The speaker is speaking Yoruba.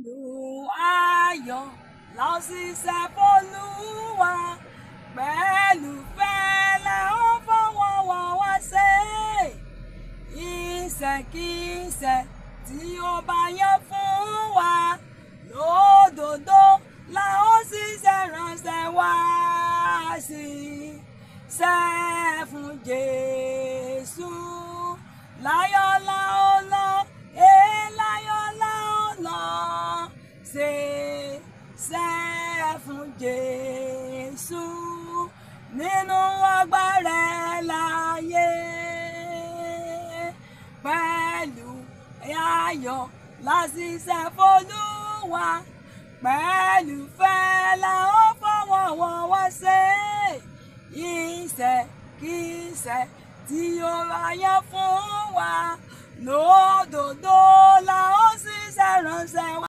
Pẹ̀lú ayọ̀ la ó ṣiṣẹ́ f'Olúwa, pẹ̀lú ìfẹ́ la ó fọwọ́ wá ṣe. Iṣẹ́kíṣẹ́ tí ó bá yàn fún wa, lódodo la ó ṣiṣẹ́ ránṣẹ́ wá ṣiṣẹ́ fún Jésù. Láyọ̀ la ó lọ, láyọ̀ la ó lọ, ṣiṣẹ́ fún Jésù nínú ọgbà rẹ̀ láyé. Pẹ̀lú ayọ̀ la ṣiṣẹ́ f'Olúwa, pẹ̀lú ìfẹ́ la ó fọwọ́ wá ṣe. Iṣẹ́kíṣẹ́ tí ó bá yàn fún wa, lódodo la ó ṣiṣẹ́ ránṣẹ́ wá.